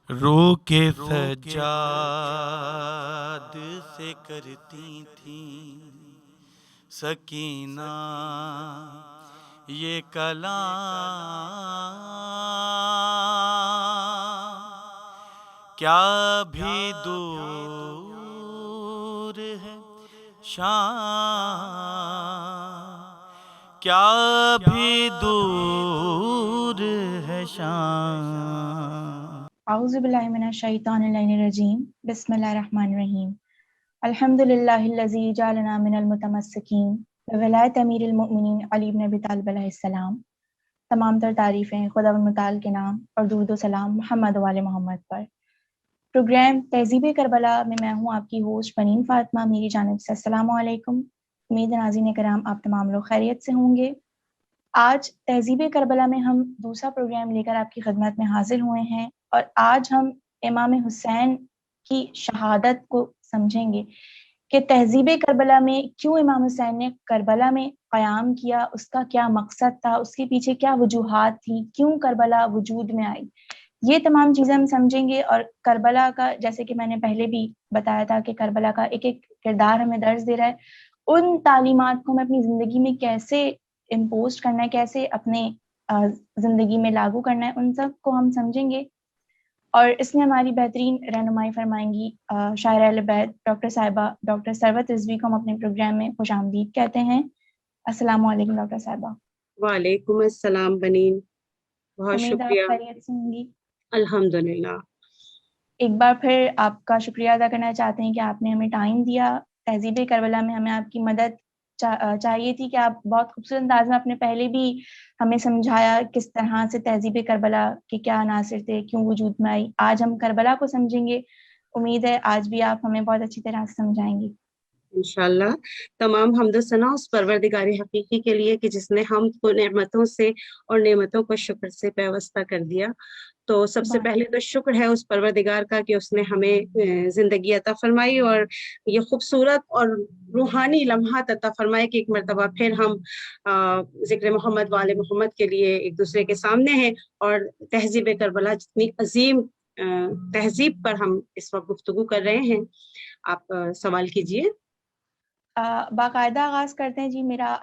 رو کے سجاد سے کرتی تھیں سکینہ یہ کلام، کیا بھی دور ہے شام، کیا بھی دور ہے شام۔ اعوذ باللہ من الشیطان الرجیم، بسم اللہ الرحمن الرحیم۔ الحمد للہ الذی جعلنا من المتمسکین بولایت امیر المؤمنین علی بن ابی طالب علیہ السلام۔ تمام تر تعریفیں خدا متعال کے نام اور درود و سلام محمد وآل محمد پر۔ پروگرام تہذیب کربلا میں میں ہوں آپ کی ہوسٹ بنین فاطمہ، میری جانب سے السلام علیکم۔ امید ہے ناظرین کرام آپ تمام لوگ خیریت سے ہوں گے۔ آج تہذیب کربلا میں ہم دوسرا پروگرام لے کر آپ کی خدمت میں حاضر ہوئے ہیں، اور آج ہم امام حسین کی شہادت کو سمجھیں گے کہ تہذیب کربلا میں کیوں امام حسین نے کربلا میں قیام کیا، اس کا کیا مقصد تھا، اس کے پیچھے کیا وجوہات تھیں، کیوں کربلا وجود میں آئی، یہ تمام چیزیں ہم سمجھیں گے۔ اور کربلا کا، جیسے کہ میں نے پہلے بھی بتایا تھا کہ کربلا کا ایک ایک کردار ہمیں درس دے رہا ہے، ان تعلیمات کو ہمیں اپنی زندگی میں کیسے امپوز کرنا ہے، کیسے اپنے زندگی میں لاگو کرنا ہے، ان سب کو ہم سمجھیں گے۔ اور اس میں ہماری بہترین رہنمائی فرمائیں گی شاعرہ اہل بیت ڈاکٹر صاحبہ ڈاکٹر ثروت رضوی کو ہم اپنے پروگرام میں خوش آمدید کہتے ہیں۔ السلام علیکم ڈاکٹر صاحبہ۔ وعلیکم السلام بنین، بہت امید ہے شکریہ۔ آپ خیریت سے ہوں گی۔ الحمدللہ۔ ایک بار پھر آپ کا شکریہ ادا کرنا چاہتے ہیں کہ آپ نے ہمیں ٹائم دیا۔ تہذیب کربلا میں ہمیں آپ کی مدد چاہیے تھی کہ آپ بہت خوبصورت انداز میں، آپ نے پہلے بھی ہمیں سمجھایا کس طرح سے تہذیب کربلا کے کیا عناصر تھے، کیوں وجود میں آئی۔ آج ہم کربلا کو سمجھیں گے، امید ہے آج بھی آپ ہمیں بہت اچھی طرح سے سمجھائیں گی انشاءاللہ۔ تمام حمد و ثنا اس پروردگار حقیقی کے لیے کہ جس نے ہم کو نعمتوں سے اور نعمتوں کو شکر سے پیوستہ کر دیا۔ تو سب سے پہلے تو شکر ہے اس پروردگار کا کہ اس نے ہمیں زندگی عطا فرمائی اور یہ خوبصورت اور روحانی لمحات عطا فرمائے کہ ایک مرتبہ پھر ہم ذکر محمد وآل محمد کے لیے ایک دوسرے کے سامنے ہیں، اور تہذیب کربلا جتنی عظیم تہذیب پر ہم اس وقت گفتگو کر رہے ہیں۔ آپ سوال کیجئے۔ باقاعدہ آغاز کرتے ہیں جی۔ میرا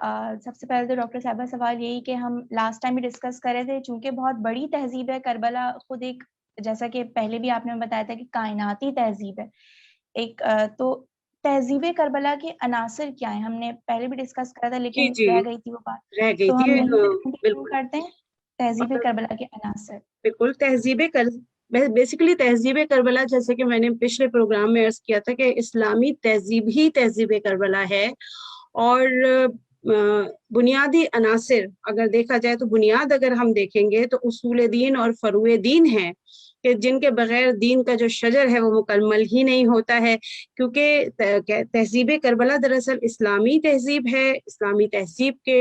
سب سے پہلے تو ڈاکٹر صاحبہ سوال یہی کہ ہم لاسٹ ٹائم بھی ڈسکس کر رہے تھے، چونکہ بہت بڑی تہذیب ہے کربلا، خود ایک، جیسا کہ پہلے بھی آپ نے بتایا تھا کہ کائناتی تہذیب ہے ایک، تو تہذیب کربلا کے عناصر کیا ہیں؟ ہم نے پہلے بھی ڈسکس کرا تھا لیکن جی رہ گئی تھی وہ بات، رہ گئی تو تھی، ہم یہیں سے کنٹینیو بالکل کرتے ہیں تہذیب کربلا کے عناصر۔ بالکل۔ بیسیکلی تہذیب کربلا، جیسے کہ میں نے پچھلے پروگرام میں عرض کیا تھا کہ اسلامی تہذیب ہی تہذیب کربلا ہے، اور بنیادی عناصر اگر دیکھا جائے تو بنیاد اگر ہم دیکھیں گے تو اصول دین اور فروع دین ہیں، کہ جن کے بغیر دین کا جو شجر ہے وہ مکمل ہی نہیں ہوتا ہے، کیونکہ تہذیب کربلا دراصل اسلامی تہذیب ہے، اسلامی تہذیب کے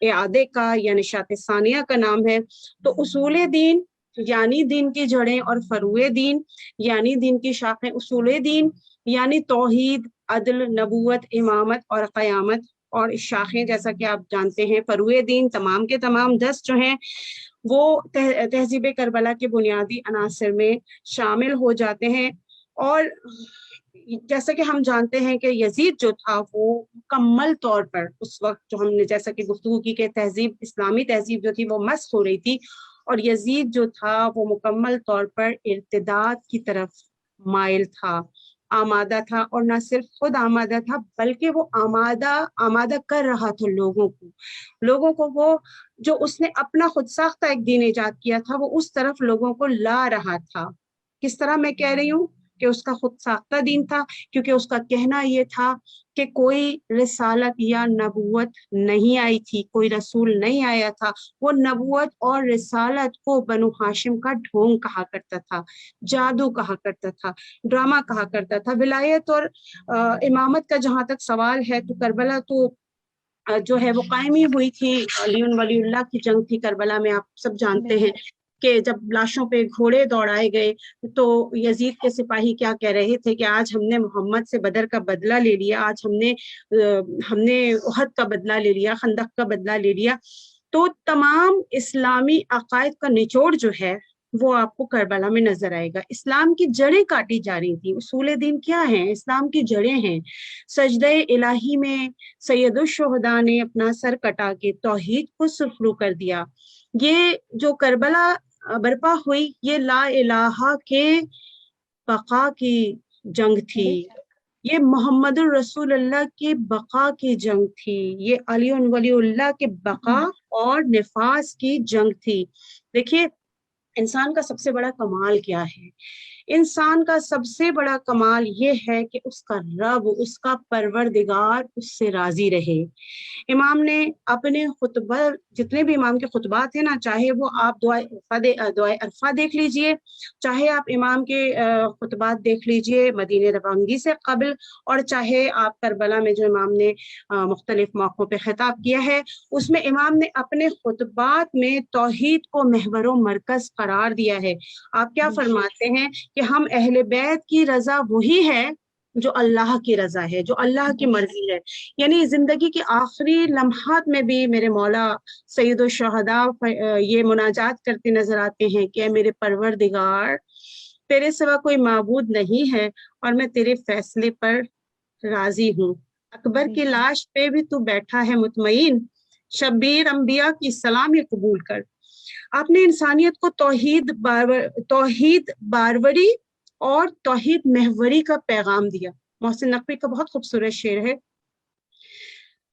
اعادے کا یا نشاط ثانیہ کا نام ہے۔ تو اصول دین یعنی دین کی جڑیں، اور فروع دین یعنی دین کی شاخیں۔ اصول دین یعنی توحید، عدل، نبوت، امامت اور قیامت، اور شاخیں جیسا کہ آپ جانتے ہیں فروع دین تمام کے تمام 10 جو ہیں وہ تہذیب کربلا کے بنیادی عناصر میں شامل ہو جاتے ہیں۔ اور جیسا کہ ہم جانتے ہیں کہ یزید جو تھا وہ مکمل طور پر اس وقت جو ہم نے جیسا کہ گفتگو کی کہ تہذیب، اسلامی تہذیب جو تھی وہ مسخ ہو رہی تھی، اور یزید جو تھا وہ مکمل طور پر ارتداد کی طرف مائل تھا، آمادہ تھا، اور نہ صرف خود آمادہ تھا بلکہ وہ آمادہ کر رہا تھا لوگوں کو وہ جو اس نے اپنا خود ساختہ ایک دین ایجاد کیا تھا وہ اس طرف لوگوں کو لا رہا تھا۔ کس طرح میں کہہ رہی ہوں کہ اس کا خود ساختہ دین تھا، کیونکہ اس کا کہنا یہ تھا کہ کوئی رسالت یا نبوت نہیں آئی تھی، کوئی رسول نہیں آیا تھا۔ وہ نبوت اور رسالت کو بنو ہاشم کا ڈھونگ کہا کرتا تھا، جادو کہا کرتا تھا، ڈرامہ کہا کرتا تھا۔ ولایت اور امامت کا جہاں تک سوال ہے تو کربلا تو جو ہے وہ قائم ہی ہوئی تھی، علی ولی اللہ کی جنگ تھی کربلا میں، آپ سب جانتے ہیں کہ جب لاشوں پہ گھوڑے دوڑائے گئے تو یزید کے سپاہی کیا کہہ رہے تھے کہ آج ہم نے محمد سے بدر کا بدلہ لے لیا، آج ہم نے احد کا بدلہ لے لیا، خندق کا بدلہ لے لیا۔ تو تمام اسلامی عقائد کا نچوڑ جو ہے وہ آپ کو کربلا میں نظر آئے گا۔ اسلام کی جڑیں کاٹی جا رہی تھیں۔ اصول دین کیا ہیں؟ اسلام کی جڑیں ہیں۔ سجدہ الہی میں سید الشہداء نے اپنا سر کٹا کے توحید کو سرخرو کر دیا۔ یہ جو کربلا برپا ہوئی، یہ لا الہ کے بقا کی جنگ تھی، یہ محمد الرسول اللہ کی بقا کی جنگ تھی، یہ علی ولی اللہ کے بقا اور نفاذ کی جنگ تھی۔ دیکھیے انسان کا سب سے بڑا کمال کیا ہے؟ انسان کا سب سے بڑا کمال یہ ہے کہ اس کا رب، اس کا پروردگار اس سے راضی رہے۔ امام نے اپنے خطبہ، جتنے بھی امام کے خطبات ہیں نا، چاہے وہ آپ دعائے عرفہ دیکھ لیجئے، چاہے آپ امام کے خطبات دیکھ لیجئے مدینہ روانگی سے قبل، اور چاہے آپ کربلا میں جو امام نے مختلف موقعوں پہ خطاب کیا ہے، اس میں امام نے اپنے خطبات میں توحید کو محور و مرکز قرار دیا ہے۔ آپ کیا فرماتے ہیں کہ ہم اہل بیت کی رضا وہی ہے جو اللہ کی رضا ہے، جو اللہ کی مرضی ہے۔ یعنی زندگی کے آخری لمحات میں بھی میرے مولا سید الشہداء یہ مناجات کرتے نظر آتے ہیں کہ اے میرے پروردگار، تیرے سوا کوئی معبود نہیں ہے اور میں تیرے فیصلے پر راضی ہوں۔ اکبر کی لاش پہ بھی تو بیٹھا ہے مطمئن، شبیر انبیاء کی سلامی قبول کر۔ آپ نے انسانیت کو توحید باروری اور توحید محوری کا پیغام دیا۔ محسن نقوی کا بہت خوبصورت شعر ہے،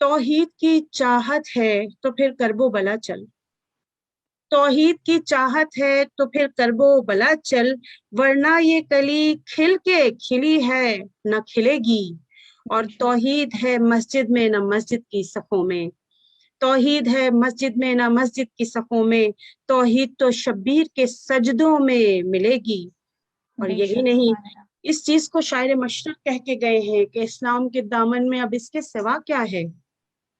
توحید کی چاہت ہے تو پھر کرب و بلا چل، توحید کی چاہت ہے تو پھر کرب و بلا چل، ورنہ یہ کلی کھل کے کھلی ہے نہ کھلے گی، اور توحید ہے مسجد میں نہ مسجد کی صفوں میں، توحید ہے مسجد میں نہ مسجد کی صفوں میں، توحید تو شبیر کے سجدوں میں ملے گی۔ اور یہی نہیں، اس چیز کو شاعر مشرق کہہ کے گئے ہیں کہ اسلام کے دامن میں اب اس کے سوا کیا ہے؟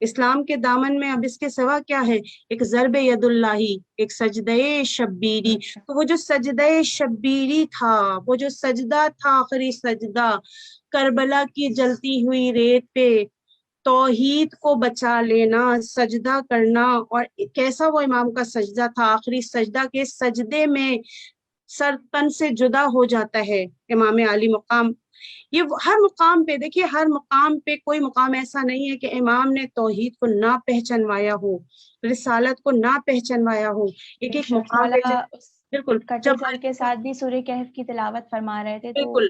اسلام کے دامن میں اب اس کے سوا کیا ہے؟ ایک ضرب ید اللہ، ایک سجدہ شبیری۔ تو وہ جو سجدہ شبیری تھا، وہ جو سجدہ تھا، آخری سجدہ کربلا کی جلتی ہوئی ریت پہ توحید کو بچا لینا، سجدہ کرنا، اور کیسا وہ امام کا سجدہ تھا، آخری سجدہ کے سجدے میں سر تن سے جدا ہو جاتا ہے امام عالی مقام۔ یہ ہر مقام پہ دیکھیے، ہر مقام پہ کوئی مقام ایسا نہیں ہے کہ امام نے توحید کو نہ پہچانوایا ہو، رسالت کو نہ پہچانوایا ہو۔ ایک ایک مقام پہ بالکل کٹے سر کے ساتھ بھی سورہ کہف کی تلاوت فرما رہے تھے، بالکل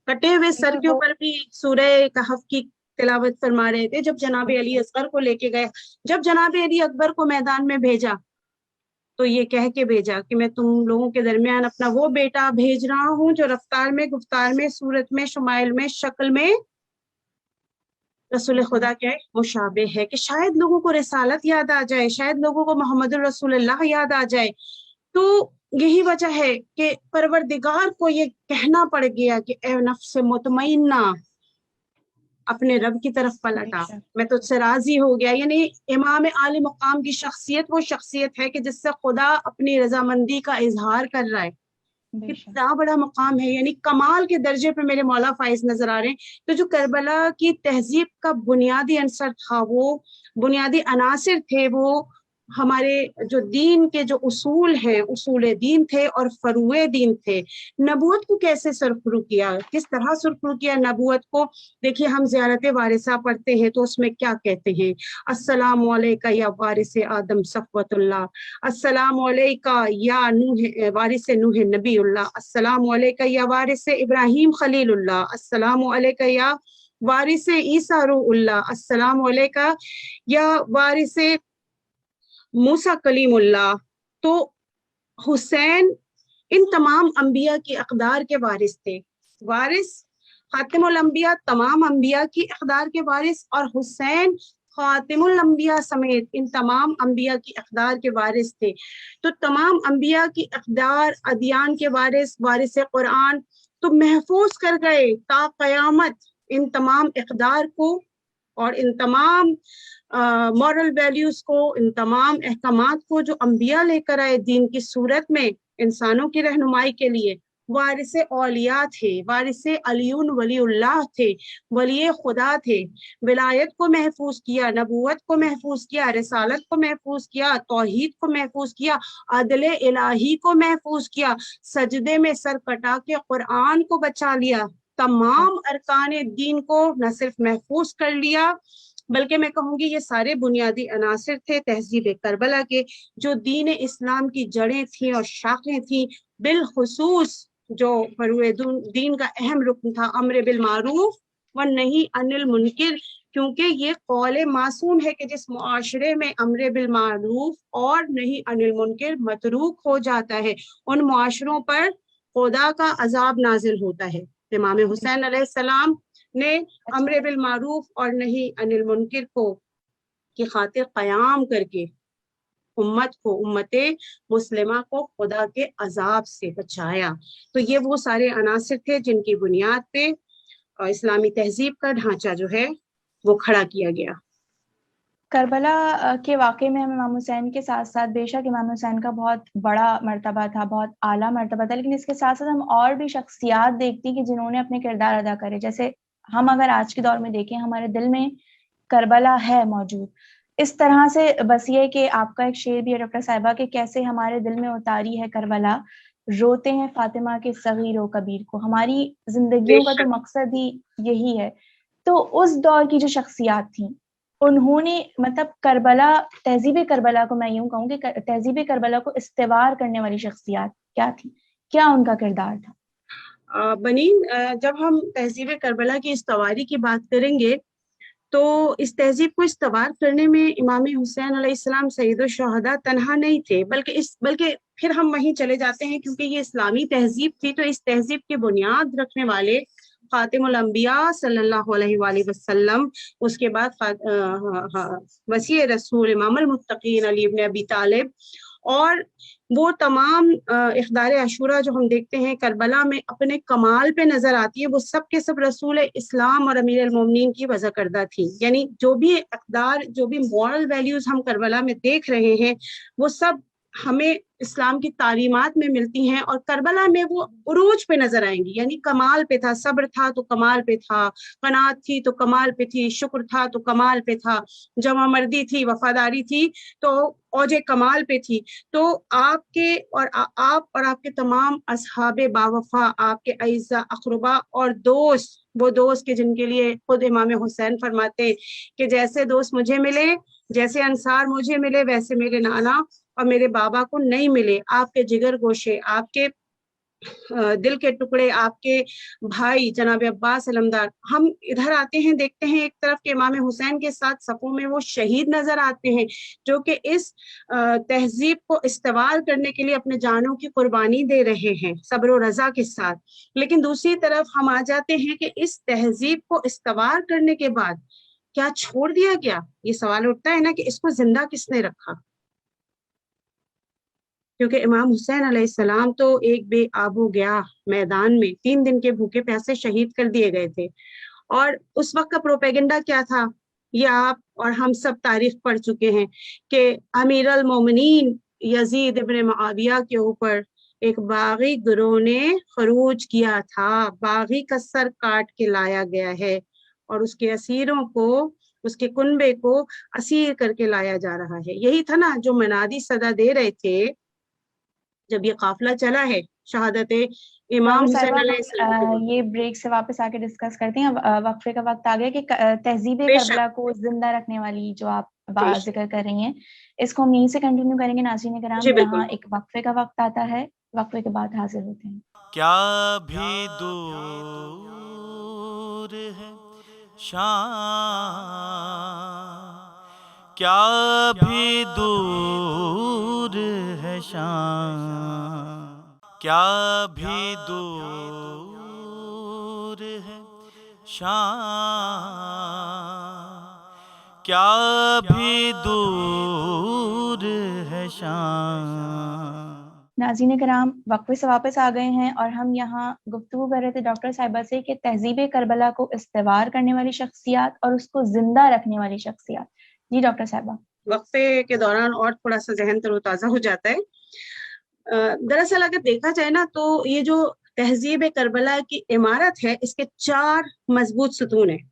کٹے ہوئے سر کے اوپر بھی سورہ کہف کی تلاوت فرما رہے تھے۔ جب جناب علی اصغر کو لے کے گئے، جب جناب علی اکبر کو میدان میں بھیجا تو یہ کہہ کے بھیجا کہ میں تم لوگوں کے درمیان اپنا وہ بیٹا بھیج رہا ہوں جو رفتار میں، گفتار میں، صورت میں، شمائل میں، شکل میں رسول خدا کے مشابہ ہے، کہ شاید لوگوں کو رسالت یاد آ جائے، شاید لوگوں کو محمد الرسول اللہ یاد آ جائے۔ تو یہی وجہ ہے کہ پروردگار کو یہ کہنا پڑ گیا کہ اے نفس مطمئنہ، اپنے رب کی طرف پلٹا، میں تجھ سے راضی ہو گیا۔ یعنی امام عالی مقام کی شخصیت وہ شخصیت ہے کہ جس سے خدا اپنی رضامندی کا اظہار کر رہا ہے۔ کتنا بڑا مقام ہے، یعنی کمال کے درجے پہ میرے مولا فائز نظر آ رہے ہیں۔ تو جو کربلا کی تہذیب کا بنیادی عنصر تھا، وہ بنیادی عناصر تھے، وہ ہمارے جو دین کے جو اصول ہیں، اصول دین تھے اور فروع دین تھے۔ نبوت کو کیسے سرخرو کیا، کس طرح سرخرو کیا نبوت کو؟ دیکھیے ہم زیارت وارثہ پڑھتے ہیں تو اس میں کیا کہتے ہیں؟ السلام علیکہ یا وارث آدم صفوت اللہ، السلام علیکہ یا نوح وارث نوح نبی اللہ، السلام علیکہ یا وارث ابراہیم خلیل اللہ، السلام علیکہ یا وارث عیسیٰ روح اللہ، السلام علیکہ یا وارث موسیٰ کلیم اللہ۔ تو حسین ان تمام انبیاء کی اقدار کے وارث تھے، وارث خاتم الانبیاء، تمام انبیاء کی اقدار کے وارث، اور حسین خاتم الانبیاء سمیت ان تمام انبیاء کی اقدار کے وارث تھے۔ تو تمام انبیاء کی اقدار، ادیان کے وارث، وارث قرآن، تو محفوظ کر گئے تا قیامت ان تمام اقدار کو اور ان تمام مورل ویلیوز کو، ان تمام احکامات کو جو انبیاء لے کر آئے دین کی صورت میں انسانوں کی رہنمائی کے لیے، وارث اولیاء تھے، وارث علیون ولی اللہ تھے، ولی خدا تھے، ولایت کو محفوظ کیا، نبوت کو محفوظ کیا، رسالت کو محفوظ کیا، توحید کو محفوظ کیا، عدل الہی کو محفوظ کیا، سجدے میں سر کٹا کے قرآن کو بچا لیا، تمام ارکان دین کو نہ صرف محفوظ کر لیا بلکہ میں کہوں گی یہ سارے بنیادی عناصر تھے تہذیب کربلا کے، جو دین اسلام کی جڑیں تھیں اور شاخیں تھیں، بالخصوص جو فروع دین کا اہم رکن تھا امر بالمعروف والنہی عن المنکر، کیونکہ یہ قول معصوم ہے کہ جس معاشرے میں امر بالمعروف اور نہی عن المنکر متروک ہو جاتا ہے ان معاشروں پر خدا کا عذاب نازل ہوتا ہے۔ امام حسین علیہ السلام نے امر بالمعروف اور نہی عن المنکر کو کی خاطر قیام کر کے امت مسلمہ کو خدا کے عذاب سے بچایا۔ تو یہ وہ سارے عناصر تھے جن کی بنیاد پہ اسلامی تہذیب کا ڈھانچہ جو ہے وہ کھڑا کیا گیا۔ کربلا کے واقعے میں ہم امام حسین کے ساتھ ساتھ بے شک امام حسین کا بہت بڑا مرتبہ تھا، بہت اعلیٰ مرتبہ تھا، لیکن اس کے ساتھ ساتھ ہم اور بھی شخصیات دیکھتی کہ جنہوں نے اپنے کردار ادا کرے۔ جیسے ہم اگر آج کے دور میں دیکھیں ہمارے دل میں کربلا ہے موجود، اس طرح سے بس یہ کہ آپ کا ایک شعر بھی ہے ڈاکٹر صاحبہ کہ کیسے ہمارے دل میں اتاری ہے کربلا، روتے ہیں فاطمہ کے صغیر و کبیر کو۔ ہماری زندگیوں کا تو مقصد ہی یہی ہے۔ تو اس دور کی جو شخصیات تھیں انہوں نے مطلب کربلا، تہذیب کربلا کو میں یوں کہوں کہ تہذیب کربلا کو استوار کرنے والی شخصیات کیا تھی، کیا ان کا کردار تھا؟ بنین، جب ہم تہذیب کربلا کی استواری کی بات کریں گے تو اس تہذیب کو استوار کرنے میں امام حسین علیہ السلام سید الشہداء تنہا نہیں تھے، بلکہ پھر ہم وہیں چلے جاتے ہیں کیونکہ یہ اسلامی تہذیب تھی، تو اس تہذیب کی بنیاد رکھنے والے خاتم الانبیاء صلی اللہ علیہ وآلہ وسلم، اس کے بعد وسیع رسول امام المتقین علی ابن ابی طالب، اور وہ تمام اقدار عاشورہ جو ہم دیکھتے ہیں کربلا میں اپنے کمال پہ نظر آتی ہے، وہ سب کے سب رسول اسلام اور امیر المومنین کی وضع کردہ تھی۔ یعنی جو بھی اقدار، جو بھی مورل ویلیوز ہم کربلا میں دیکھ رہے ہیں وہ سب ہمیں اسلام کی تعلیمات میں ملتی ہیں، اور کربلا میں وہ عروج پہ نظر آئیں گی۔ یعنی کمال پہ تھا، صبر تھا تو کمال پہ تھا، قناعت تھی تو کمال پہ تھی، شکر تھا تو کمال پہ تھا، جمع مردی تھی، وفاداری تھی تو اوج کمال پہ تھی۔ تو آپ اور آپ کے تمام اصحاب باوفا، آپ کے اعزاء اقربا اور دوست، وہ دوست کے جن کے لیے خود امام حسین فرماتے کہ جیسے دوست مجھے ملے، جیسے انصار مجھے ملے، ویسے میرے نانا اور میرے بابا کو نہیں ملے۔ آپ کے جگر گوشے، آپ کے دل کے ٹکڑے، آپ کے بھائی جناب عباس علمدار، ہم ادھر آتے ہیں دیکھتے ہیں ایک طرف کہ امام حسین کے ساتھ صفوں میں وہ شہید نظر آتے ہیں جو کہ اس تہذیب کو استوار کرنے کے لیے اپنے جانوں کی قربانی دے رہے ہیں صبر و رضا کے ساتھ۔ لیکن دوسری طرف ہم آ جاتے ہیں کہ اس تہذیب کو استوار کرنے کے بعد کیا چھوڑ دیا گیا؟ یہ سوال اٹھتا ہے نا کہ اس کو زندہ کس نے رکھا؟ کیونکہ امام حسین علیہ السلام تو ایک بے آب و گیا میدان میں 3 دن کے بھوکے پیاسے شہید کر دیے گئے تھے، اور اس وقت کا پروپیگنڈا کیا تھا یہ آپ اور ہم سب تاریخ پڑھ چکے ہیں کہ امیر المومنین یزید ابن معاویہ کے اوپر ایک باغی گروہ نے خروج کیا تھا، باغی کا سر کاٹ کے لایا گیا ہے اور اس کے اسیروں کو، اس کے کنبے کو اسیر کر کے لایا جا رہا ہے۔ یہی تھا نا جو منادی صدا دے رہے تھے جب یہ قافلہ چلا ہے شہادت امام حسین علیہ السلام۔ یہ بریک سے واپس آ کے ڈسکس کرتے ہیں، وقفے کا وقت آ گیا کہ تہذیب کربلا کو زندہ رکھنے والی جو آپ بات ذکر کر رہی ہیں اس کو ہم یہیں سے کنٹینیو کریں گے۔ ناظرین کرام، یہاں ایک وقفے کا وقت آتا ہے، وقفے کے بعد حاضر ہوتے ہیں۔ کیا بھی دور ہے شام، کیا بھی دور ہے شام، کیا بھی دور ہے شام، کیا بھی دور ہے شام۔ ناظرین کرام، وقفے سے واپس آ گئے ہیں اور ہم یہاں گفتگو کر رہے تھے ڈاکٹر صاحبہ سے کہ تہذیب کربلا کو استوار کرنے والی شخصیات اور اس کو زندہ رکھنے والی شخصیات۔ جی ڈاکٹر صاحبہ۔ وقفے کے دوران اور تھوڑا سا ذہن تر و تازہ ہو جاتا ہے۔ دراصل اگر دیکھا جائے نا تو یہ جو تہذیب کربلا کی عمارت ہے، اس کے 4 مضبوط ستون ہیں.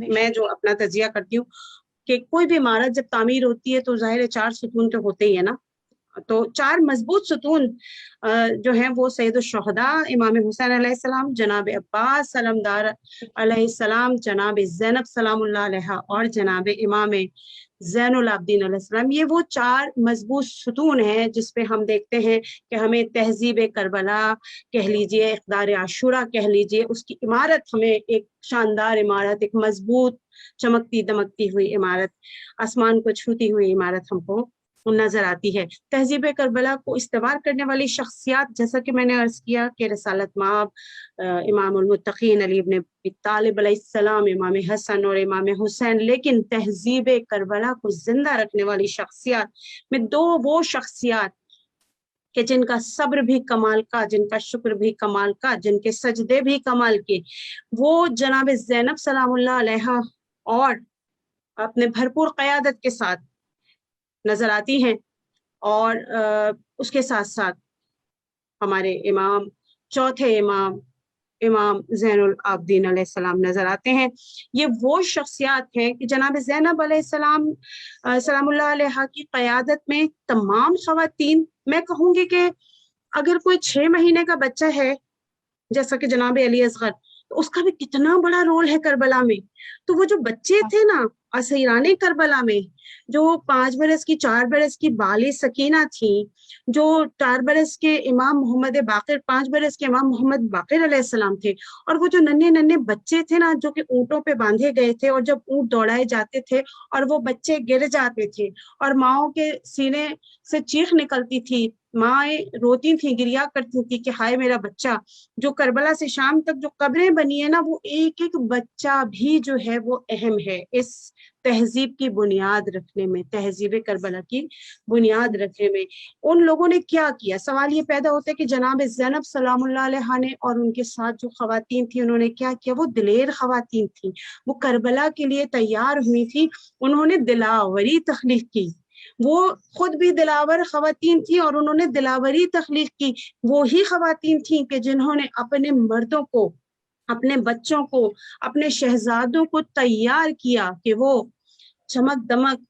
میں جو اپنا تجزیہ کرتی ہوں کہ کوئی بھی عمارت جب تعمیر ہوتی ہے تو ظاہر ہے 4 ستون تو ہوتے ہی ہے نا. تو 4 مضبوط ستون جو ہیں وہ سید الشہداء امام حسین علیہ السلام، جناب عباس سلمدار علیہ السلام، جناب زینب سلام اللہ علیہ اور جناب امام زین العابدین علیہ السلام. یہ وہ 4 مضبوط ستون ہیں جس پہ ہم دیکھتے ہیں کہ ہمیں تہذیب کربلا کہہ لیجئے، اقدار عاشورہ کہہ لیجئے، اس کی عمارت ہمیں ایک شاندار عمارت، ایک مضبوط چمکتی دمکتی ہوئی عمارت، آسمان کو چھوتی ہوئی عمارت ہم کو نظر آتی ہے. تہذیب کربلا کو استوار کرنے والی شخصیات جیسا کہ میں نے عرض کیا کہ رسالت مآب امام المتقین علی ابن ابی طالب علیہ السلام، امام حسن اور امام حسین. لیکن تہذیب کربلا کو زندہ رکھنے والی شخصیات میں 2 وہ شخصیات کہ جن کا صبر بھی کمال کا، جن کا شکر بھی کمال کا، جن کے سجدے بھی کمال کے، وہ جناب زینب سلام اللہ علیہ اور اپنے بھرپور قیادت کے ساتھ نظر آتی ہیں، اور اس کے ساتھ ساتھ ہمارے امام، چوتھے امام زین العابدین علیہ السلام نظر آتے ہیں. یہ وہ شخصیات ہیں کہ جناب زینب علیہ السلام سلام اللہ علیہ کی قیادت میں تمام خواتین، میں کہوں گی کہ اگر کوئی 6 مہینے کا بچہ ہے جیسا کہ جناب علی اصغر، تو اس کا بھی کتنا بڑا رول ہے کربلا میں. تو وہ جو بچے تھے نا اسیران کربلا میں، جو 5 برس کی 4 برس کی بال سکینہ تھی، جو 4 برس کے امام محمد باقر، 5 برس کے امام محمد باقر علیہ السلام تھے، اور وہ جو ننھے بچے تھے نا جو کہ اونٹوں پہ باندھے گئے تھے، اور جب اونٹ دوڑائے جاتے تھے اور وہ بچے گر جاتے تھے اور ماؤں کے سینے سے چیخ نکلتی تھی، مائیں روتی تھیں، گریا کرتی تھی کہ ہائے میرا بچہ. جو کربلا سے شام تک جو قبریں بنی ہیں نا، وہ ایک ایک بچہ بھی جو ہے وہ اہم ہے اس تہذیب کی بنیاد رکھنے میں، تہذیب کربلا کی بنیاد رکھنے میں. ان لوگوں نے کیا کیا؟ سوال یہ پیدا ہوتا ہے کہ جناب زینب سلام اللہ علیہ نے اور ان کے ساتھ جو خواتین تھیں انہوں نے کیا کیا؟ وہ دلیر خواتین تھیں، وہ کربلا کے لیے تیار ہوئی تھی، انہوں نے دلاوری تخلیق کی. وہ خود بھی دلاور خواتین تھیں اور انہوں نے دلاوری تخلیق کی. وہی خواتین تھیں کہ جنہوں نے اپنے مردوں کو، اپنے بچوں کو، اپنے شہزادوں کو تیار کیا کہ وہ چمک دمک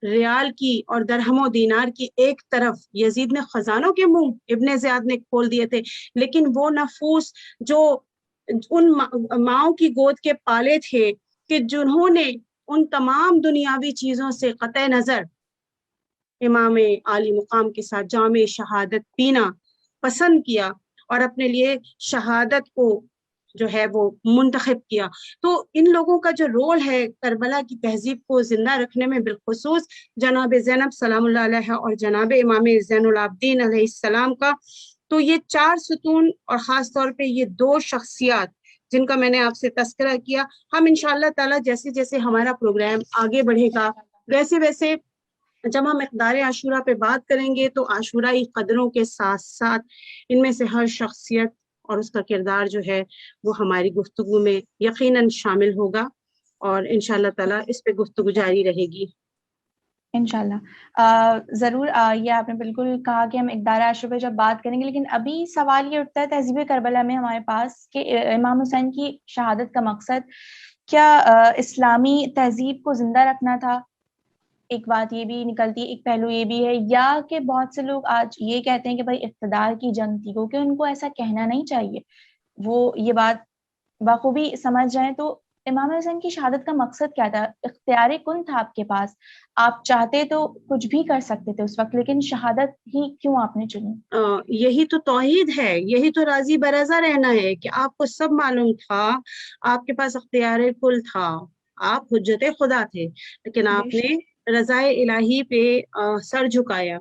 ریال کی اور درہم و دینار کی ایک طرف یزید نے خزانوں کے منہ ابن زیاد نے کھول دیے تھے، لیکن وہ نفوس جو ان ماؤں کی گود کے پالے تھے کہ جنہوں نے ان تمام دنیاوی چیزوں سے قطع نظر امام عالی مقام کے ساتھ جام شہادت پینا پسند کیا اور اپنے لیے شہادت کو جو ہے وہ منتخب کیا. تو ان لوگوں کا جو رول ہے کربلا کی تہذیب کو زندہ رکھنے میں، بالخصوص جناب زینب سلام اللہ علیہ اور جناب امام زین العابدین علیہ السلام کا، تو یہ 4 ستون اور خاص طور پہ یہ 2 شخصیات جن کا میں نے آپ سے تذکرہ کیا، ہم انشاءاللہ تعالی جیسے جیسے ہمارا پروگرام آگے بڑھے گا، ویسے ویسے جب ہم اقدار عاشورہ پہ بات کریں گے تو عاشورائی قدروں کے ساتھ ساتھ ان میں سے ہر شخصیت اور اس کا کردار جو ہے وہ ہماری گفتگو میں یقیناً شامل ہوگا، اور انشاءاللہ تعالی اس پہ گفتگو جاری رہے گی. انشاءاللہ ضرور. یہ آپ نے بالکل کہا کہ ہم اقدار عاشورہ پہ جب بات کریں گے، لیکن ابھی سوال یہ اٹھتا ہے تہذیب کربلا میں ہمارے پاس کہ امام حسین کی شہادت کا مقصد کیا اسلامی تہذیب کو زندہ رکھنا تھا؟ ایک بات یہ بھی نکلتی ہے، ایک پہلو یہ بھی ہے، یا کہ بہت سے لوگ آج یہ کہتے ہیں کہ بھائی اقتدار کی جنگ تھی، کیونکہ ان کو ایسا کہنا نہیں چاہیے، وہ یہ بات بخوبی سمجھ جائیں. تو امام حسین کی شہادت کا مقصد کیا تھا؟ اختیار کن تھا آپ کے پاس، آپ چاہتے تو کچھ بھی کر سکتے تھے اس وقت، لیکن شہادت ہی کیوں آپ نے چنی؟ یہی تو توحید ہے، یہی تو راضی برضا رہنا ہے کہ آپ کو سب معلوم تھا، آپ کے پاس اختیار کل تھا، آپ حجت خدا تھے، لیکن آپ نے رضائے الہی پہ سر جھکایا،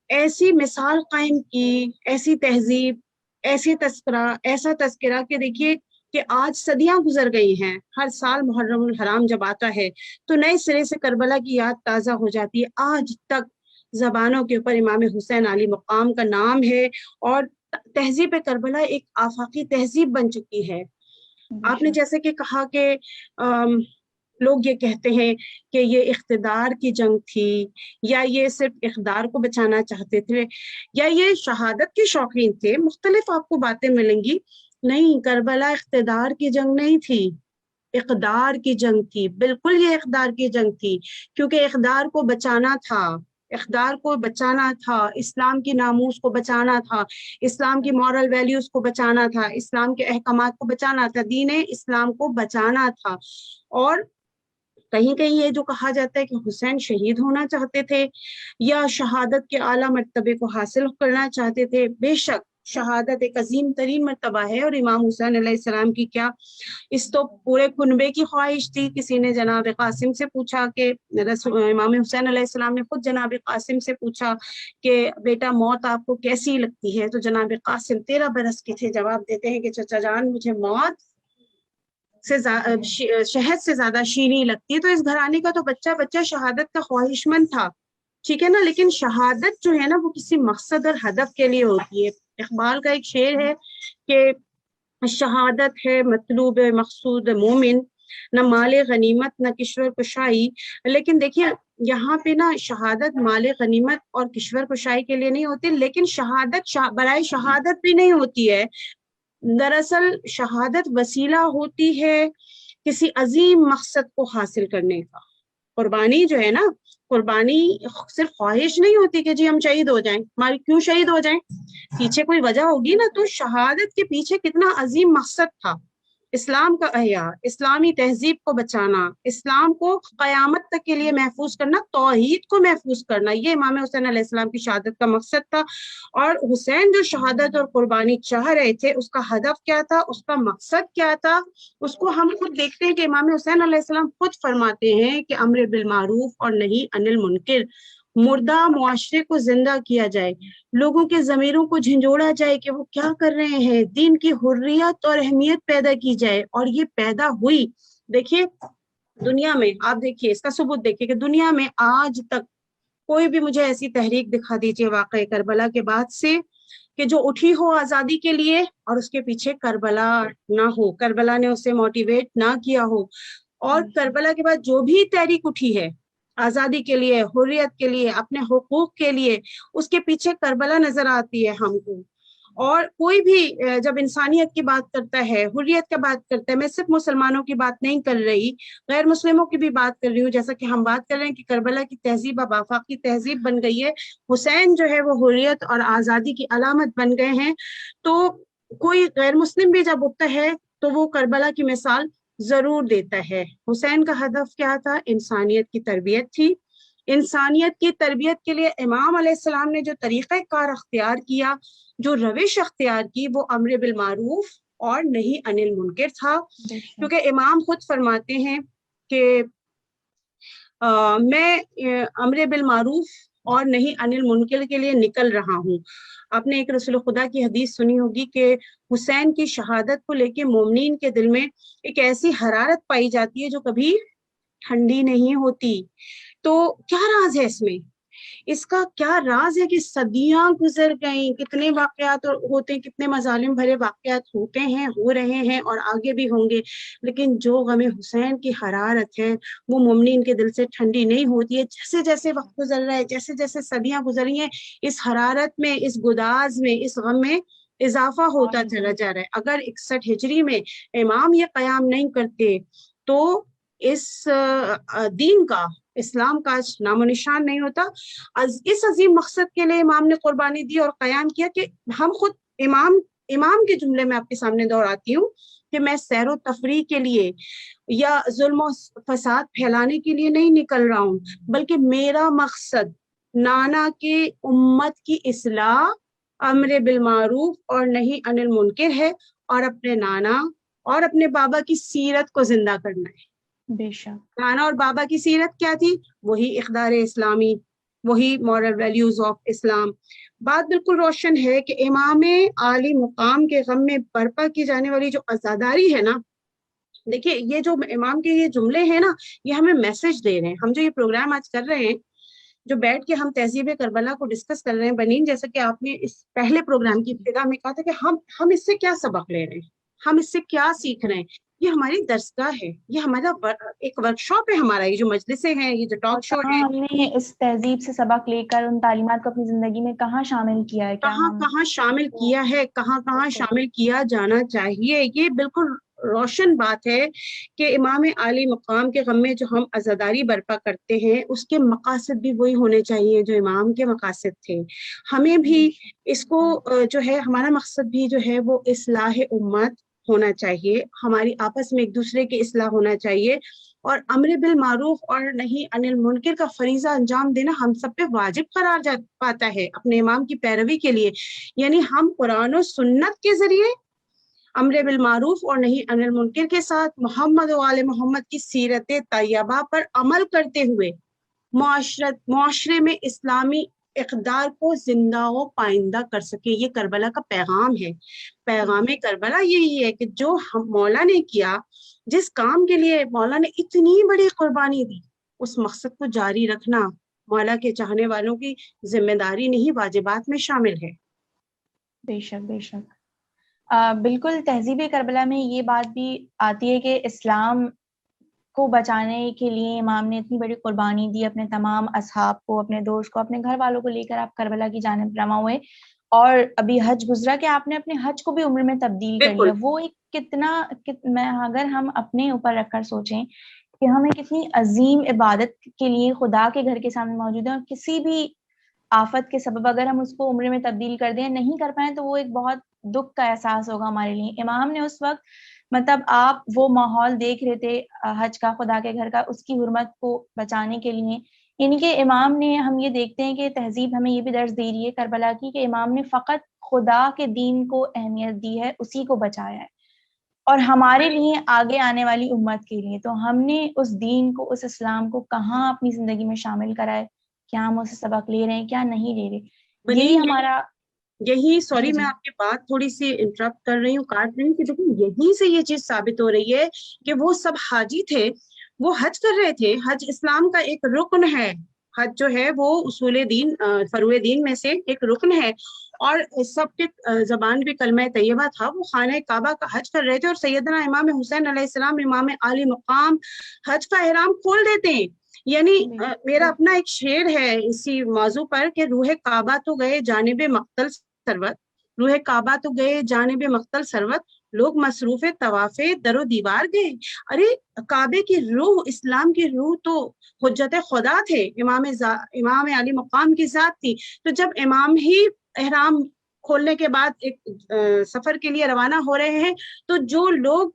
ایسی مثال قائم کی، ایسی تہذیب، ایسی تذکرہ، ایسا تذکرہ کہ دیکھیے کہ آج صدیاں گزر گئی ہیں، ہر سال محرم الحرام جب آتا ہے تو نئے سرے سے کربلا کی یاد تازہ ہو جاتی ہے. آج تک زبانوں کے اوپر امام حسین علی مقام کا نام ہے، اور تہذیب کربلا ایک آفاقی تہذیب بن چکی ہے. آپ نے جیسے کہ کہا کہ لوگ یہ کہتے ہیں کہ یہ اقتدار کی جنگ تھی، یا یہ صرف اقتدار کو بچانا چاہتے تھے، یا یہ شہادت کے شوقین تھے، مختلف آپ کو باتیں ملیں گی۔ نہیں، کربلا اقتدار کی جنگ نہیں تھی، اقدار کی جنگ تھی، بالکل یہ اقدار کی جنگ تھی، کیونکہ اقدار کو بچانا تھا، اقدار کو بچانا تھا، اسلام کی ناموس کو بچانا تھا، اسلام کی مورل ویلیوز کو بچانا تھا، اسلام کے احکامات کو بچانا تھا، دین اسلام کو بچانا تھا۔ اور کہیں کہیں یہ جو کہا جاتا ہے کہ حسین شہید ہونا چاہتے تھے یا شہادت کے اعلیٰ مرتبے کو حاصل کرنا چاہتے تھے، بے شک شہادت ایک عظیم ترین مرتبہ ہے، اور امام حسین علیہ السلام کی کیا، اس تو پورے کنبے کی خواہش تھی۔ کسی نے جناب قاسم سے پوچھا کہ امام حسین علیہ السلام نے خود جناب قاسم سے پوچھا کہ بیٹا موت آپ کو کیسی لگتی ہے، تو جناب قاسم 13 برس کے تھے، جواب دیتے ہیں کہ چچا جان مجھے موت سے شہد سے زیادہ شیریں لگتی ہے۔ تو اس گھرانے کا تو بچہ شہادت کا خواہش مند تھا، ٹھیک ہے نا، لیکن شہادت جو ہے نا وہ کسی مقصد اور ہدف کے لیے ہوتی ہے۔ اقبال کا ایک شعر ہے کہ شہادت ہے مطلوب مقصود مومن، نہ مال غنیمت نہ کشور کشائی۔ لیکن دیکھیے یہاں پہ نا شہادت مال غنیمت اور کشور کشائی کے لیے نہیں ہوتی، لیکن شہادت برائے شہادت بھی نہیں ہوتی ہے۔ دراصل شہادت وسیلہ ہوتی ہے کسی عظیم مقصد کو حاصل کرنے کا۔ قربانی جو ہے نا، قربانی صرف خواہش نہیں ہوتی کہ جی ہم شہید ہو جائیں، ہماری کیوں شہید ہو جائیں، پیچھے کوئی وجہ ہوگی نا۔ تو شہادت کے پیچھے کتنا عظیم مقصد تھا، اسلام کا احیاء، اسلامی تہذیب کو بچانا، اسلام کو قیامت تک کے لیے محفوظ کرنا، توحید کو محفوظ کرنا، یہ امام حسین علیہ السلام کی شہادت کا مقصد تھا۔ اور حسین جو شہادت اور قربانی چاہ رہے تھے، اس کا ہدف کیا تھا، اس کا مقصد کیا تھا، اس کو ہم خود دیکھتے ہیں کہ امام حسین علیہ السلام خود فرماتے ہیں کہ امر بالمعروف اور نہی عن المنکر، مردہ معاشرے کو زندہ کیا جائے، لوگوں کے ضمیروں کو جھنجھوڑا جائے کہ وہ کیا کر رہے ہیں، دین کی حریت اور اہمیت پیدا کی جائے، اور یہ پیدا ہوئی۔ دیکھیے دنیا میں، آپ دیکھیے اس کا ثبوت دیکھیے کہ دنیا میں آج تک کوئی بھی مجھے ایسی تحریک دکھا دیجیے واقعہ کربلا کے بعد سے کہ جو اٹھی ہو آزادی کے لیے اور اس کے پیچھے کربلا نہ ہو، کربلا نے اسے موٹیویٹ نہ کیا ہو۔ اور کربلا کے بعد جو بھی تحریک اٹھی ہے آزادی کے لیے، حریت کے لیے، اپنے حقوق کے لیے، اس کے پیچھے کربلا نظر آتی ہے ہم کو۔ اور کوئی بھی جب انسانیت کی بات کرتا ہے، حریت کی بات کرتا ہے، میں صرف مسلمانوں کی بات نہیں کر رہی، غیر مسلموں کی بھی بات کر رہی ہوں، جیسا کہ ہم بات کر رہے ہیں کہ کربلا کی تہذیب اب آفاقی تہذیب بن گئی ہے، حسین جو ہے وہ حریت اور آزادی کی علامت بن گئے ہیں۔ تو کوئی غیر مسلم بھی جب اٹھتا ہے تو وہ کربلا کی مثال ضرور دیتا ہے۔ حسین کا ہدف کیا تھا؟ انسانیت کی تربیت تھی۔ انسانیت کی تربیت کے لیے امام علیہ السلام نے جو طریقہ کار اختیار کیا، جو روش اختیار کی، وہ امر بالمعروف اور نہی عن المنکر تھا۔ کیونکہ امام خود فرماتے ہیں کہ میں امر بالمعروف اور نہی عن المنکر کے لیے نکل رہا ہوں۔ آپ نے ایک رسول خدا کی حدیث سنی ہوگی کہ حسین کی شہادت کو لے کے مومنین کے دل میں ایک ایسی حرارت پائی جاتی ہے جو کبھی ٹھنڈی نہیں ہوتی۔ تو کیا راز ہے اس میں؟ اس کا کیا راز ہے کہ صدیاں گزر گئیں، کتنے واقعات ہوتے ہیں، کتنے مظالم بھرے واقعات ہوتے ہیں، ہو رہے ہیں اور آگے بھی ہوں گے، لیکن جو غم حسین کی حرارت ہے وہ مومنین کے دل سے ٹھنڈی نہیں ہوتی ہے۔ جیسے جیسے وقت گزر رہا ہے، جیسے جیسے صدیاں گزر رہی ہیں، اس حرارت میں، اس گداز میں، اس غم میں اضافہ ہوتا چلا جا رہا ہے۔ اگر 61 ہجری میں امام یہ قیام نہیں کرتے تو اس دین کا، اسلام کا نام و نشان نہیں ہوتا۔ اس عظیم مقصد کے لیے امام نے قربانی دی اور قیام کیا کہ ہم خود امام کے جملے میں آپ کے سامنے دہراتی ہوں کہ میں سیر و تفریح کے لیے یا ظلم و فساد پھیلانے کے لیے نہیں نکل رہا ہوں، بلکہ میرا مقصد نانا کے امت کی اصلاح، امر بالمعروف اور نہی عن المنکر ہے، اور اپنے نانا اور اپنے بابا کی سیرت کو زندہ کرنا ہے۔ بے شک نانا اور بابا کی سیرت کیا تھی؟ وہی اقدار اسلامی، وہی مورل ویلیوز آف اسلام۔ بات بالکل روشن ہے کہ امام عالی مقام کے غم میں برپا کی جانے والی جو عزاداری ہے نا، دیکھیے یہ جو امام کے یہ جملے ہیں نا، یہ ہمیں میسج دے رہے ہیں۔ ہم جو یہ پروگرام آج کر رہے ہیں، جو بیٹھ کے ہم تہذیب کربلا کو ڈسکس کر رہے ہیں بنین، جیسا کہ آپ نے اس پہلے پروگرام کی ابتدا میں کہا تھا کہ ہم اس سے کیا سبق لے رہے ہیں، ہم اس سے کیا سیکھ رہے ہیں۔ یہ ہماری درسگاہ ہے، یہ ہمارا ایک ورکشاپ ہے، ہمارا یہ جو مجلسیں ہیں، یہ جو ٹاک شو کہاں ہے، ہم نے اس تہذیب سے سبق لے کر ان تعلیمات کو اپنی زندگی میں کہاں شامل کیا ہے، کیا کہاں ہم کہاں شامل کیا ہے، کہاں کہاں بالکل شامل کیا جانا چاہیے. یہ بالکل روشن بات ہے کہ امام عالی مقام کے غم میں جو ہم عزاداری برپا کرتے ہیں، اس کے مقاصد بھی وہی ہونے چاہیے جو امام کے مقاصد تھے. ہمیں بھی اس کو جو ہے، ہمارا مقصد بھی جو ہے وہ اصلاح امت ہونا چاہیے، ہماری آپس میں ایک دوسرے کی اصلاح ہونا چاہیے، اور امر بالمعروف اور نہی عن المنکر کا فریضہ انجام دینا ہم سب پہ واجب قرار پاتا ہے اپنے امام کی پیروی کے لیے. یعنی ہم قرآن و سنت کے ذریعے امر بالمعروف اور نہی عن المنکر کے ساتھ محمد و آل محمد کی سیرت طیبہ پر عمل کرتے ہوئے معاشرے میں اسلامی اقدار کو زندہ و پائندہ کر سکے. یہ کربلا کا پیغام ہے. پیغام کربلا یہی ہے کہ جو مولا نے کیا، جس کام کے لیے مولا نے اتنی بڑی قربانی دی، اس مقصد کو جاری رکھنا مولا کے چاہنے والوں کی ذمہ داری نہیں، واجبات میں شامل ہے. بے شک بے شک. بالکل تہذیب کربلا میں یہ بات بھی آتی ہے کہ اسلام کو بچانے کے لیے امام نے اتنی بڑی قربانی دی، اپنے تمام اصحاب کو، اپنے دوست کو، اپنے گھر والوں کو لے کر آپ کربلا کی جانب رواں ہوئے. اور ابھی حج گزرا کہ آپ نے اپنے حج کو بھی عمر میں تبدیل کر بالکل لیا. وہ ایک میں اگر ہم اپنے اوپر رکھ کر سوچیں کہ ہمیں کتنی عظیم عبادت کے لیے خدا کے گھر کے سامنے موجود ہیں، اور کسی بھی آفت کے سبب اگر ہم اس کو عمرے میں تبدیل کر دیں، نہیں کر پائیں، تو وہ ایک بہت دکھ کا احساس ہوگا ہمارے لیے. امام نے اس وقت مطلب آپ وہ ماحول دیکھ رہے تھے حج کا، خدا کے گھر کا، اس کی حرمت کو بچانے کے لیے. یعنی کہ امام نے، ہم یہ دیکھتے ہیں کہ تہذیب ہمیں یہ بھی درس دے رہی ہے کربلا کی، کہ امام نے فقط خدا کے دین کو اہمیت دی ہے، اسی کو بچایا ہے، اور ہمارے لیے آگے آنے والی امت کے لیے. تو ہم نے اس دین کو، اس اسلام کو کہاں اپنی زندگی میں شامل کرا ہے، کیا ہم اسے سبق لے رہے ہیں، کیا نہیں لے رہے. یہی ہمارا سوری جی میں آپ کی بات تھوڑی سی انٹرپٹ کر رہی ہوں، کاٹ رہی ہوں، کہ دیکھیں یہیں سے یہ چیز ثابت ہو رہی ہے کہ وہ سب حاجی تھے، وہ حج کر رہے تھے. حج اسلام کا ایک رکن ہے. حج جو ہے وہ اصول دین، فروع دین میں سے ایک رکن ہے، اور سب کے زبان بھی کلمہ طیبہ تھا. وہ خانہ کعبہ کا حج کر رہے تھے، اور سیدنا امام حسین علیہ السلام، امام عالی مقام، حج کا احرام کھول دیتے ہیں. یعنی میرا اپنا ایک شعر ہے اسی موضوع پر کہ روح کعبہ تو گئے جانب مقتل سروت، روح کعبہ تو گئے جانب مقتل سروت، لوگ مصروف طواف در و دیوار گئے. ارے کعبے کی روح، اسلام کی روح تو حجت خدا تھے، امام علی مقام کی ذات تھی. تو جب امام ہی احرام کھولنے کے بعد ایک سفر کے لیے روانہ ہو رہے ہیں، تو جو لوگ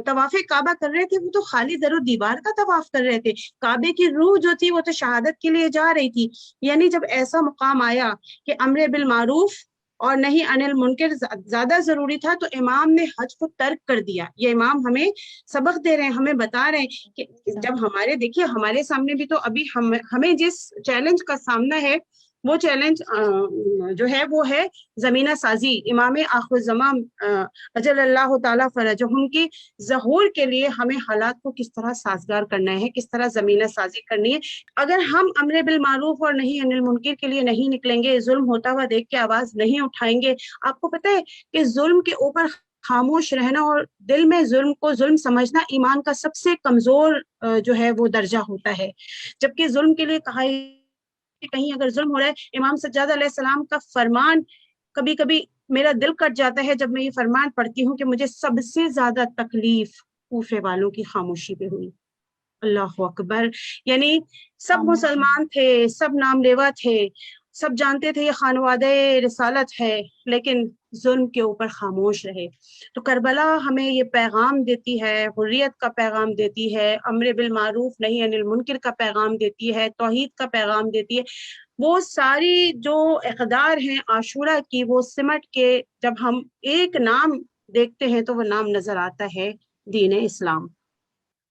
طواف کعبہ کر رہے تھے وہ تو خالی در و دیوار کا طواف کر رہے تھے. کعبے کی روح جو تھی وہ تو شہادت کے لیے جا رہی تھی. یعنی جب ایسا مقام آیا کہ امر بالمعروف اور نہی عن المنکر زیادہ ضروری تھا، تو امام نے حج کو ترک کر دیا. یہ امام ہمیں سبق دے رہے ہیں، ہمیں بتا رہے ہیں کہ جب دیکھیے ہمارے سامنے بھی تو ابھی ہمیں جس چیلنج کا سامنا ہے، وہ چیلنج جو ہے وہ ہے زمینہ سازی. امام آخر الزمان اجل اللہ تعالیٰ فرجہم کی ظہور کے لیے ہمیں حالات کو کس طرح سازگار کرنا ہے، کس طرح زمینہ سازی کرنی ہے. اگر ہم امر بالمعروف اور نہی عن المنکر کے لیے نہیں نکلیں گے، ظلم ہوتا ہوا دیکھ کے آواز نہیں اٹھائیں گے. آپ کو پتہ ہے کہ ظلم کے اوپر خاموش رہنا اور دل میں ظلم کو ظلم سمجھنا ایمان کا سب سے کمزور جو ہے وہ درجہ ہوتا ہے. جبکہ ظلم کے لیے کہا کہیں اگر ظلم ہو رہا ہے، امام سجاد علیہ السلام کا فرمان، کبھی کبھی میرا دل کٹ جاتا ہے جب میں یہ فرمان پڑھتی ہوں کہ مجھے سب سے زیادہ تکلیف کوفے والوں کی خاموشی پہ ہوئی. اللہ اکبر. یعنی سب مسلمان تھے، سب نام لیوا تھے، سب جانتے تھے یہ خانوادہ رسالت ہے، لیکن ظلم کے اوپر خاموش رہے. تو کربلا ہمیں یہ پیغام دیتی ہے، حریت کا پیغام دیتی ہے، امر بالمعروف نہی عن المنکر کا پیغام دیتی ہے، توحید کا پیغام دیتی ہے. وہ ساری جو اقدار ہیں عاشورہ کی، وہ سمٹ کے جب ہم ایک نام دیکھتے ہیں تو وہ نام نظر آتا ہے دین اسلام.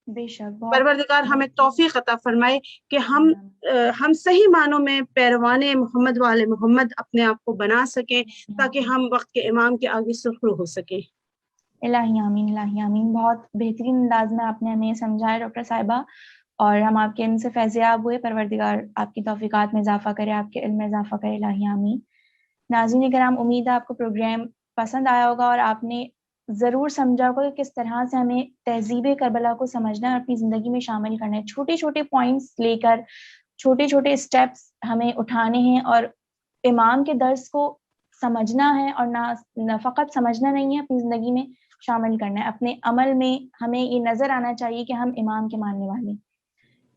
بے شک پروردگار ہمیں توفیق عطا فرمائے کہ ہم صحیح معنوں میں پیروان محمد والے محمد اپنے آپ کو بنا سکیں، تاکہ ہم وقت کے امام کے آگے سرخرو ہو سکیں. الہی آمین، الہی آمین. بہت بہترین انداز میں آپ نے ہمیں سمجھایا ڈاکٹر صاحبہ، اور ہم آپ کے علم سے فیضیاب ہوئے. پروردگار آپ کی توفیقات میں اضافہ کرے، آپ کے علم میں اضافہ کرے. الہی آمین. ناظرین کرام، امید ہے آپ کو پروگرام پسند آیا ہوگا، اور آپ نے ضرور سمجھا ہوگا کہ کس طرح سے ہمیں تہذیب کربلا کو سمجھنا ہے اور اپنی زندگی میں شامل کرنا ہے. چھوٹے چھوٹے پوائنٹس لے کر چھوٹے چھوٹے اسٹیپس ہمیں اٹھانے ہیں اور امام کے درس کو سمجھنا ہے اور نہ فقط سمجھنا نہیں ہے، اپنی زندگی میں شامل کرنا ہے. اپنے عمل میں ہمیں یہ نظر آنا چاہیے کہ ہم امام کے ماننے والے ہیں.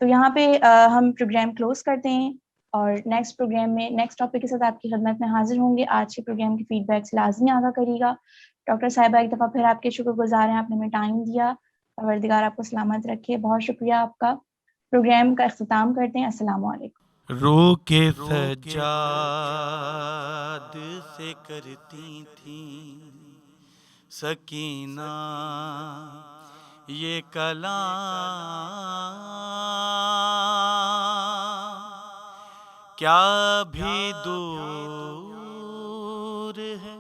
تو یہاں پہ ہم پروگرام کلوز کرتے ہیں اور نیکسٹ پروگرام میں نیکسٹ ٹاپک کے ساتھ آپ کی خدمت میں حاضر ہوں گے. آج کے پروگرام کی فیڈ بیکس لازمی آگاہ کریے گا. ڈاکٹر صاحبہ ایک دفعہ پھر آپ کے شکر گزار ہیں، آپ نے ہمیں ٹائم دیا. پروردگار آپ کو سلامت رکھے. بہت شکریہ آپ کا. پروگرام کا اختتام کرتے ہیں. السلام علیکم. رو کے سجاد سے کرتی تھیں سکینہ یہ کلام، کیا بھی دور ہے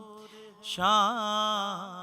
شام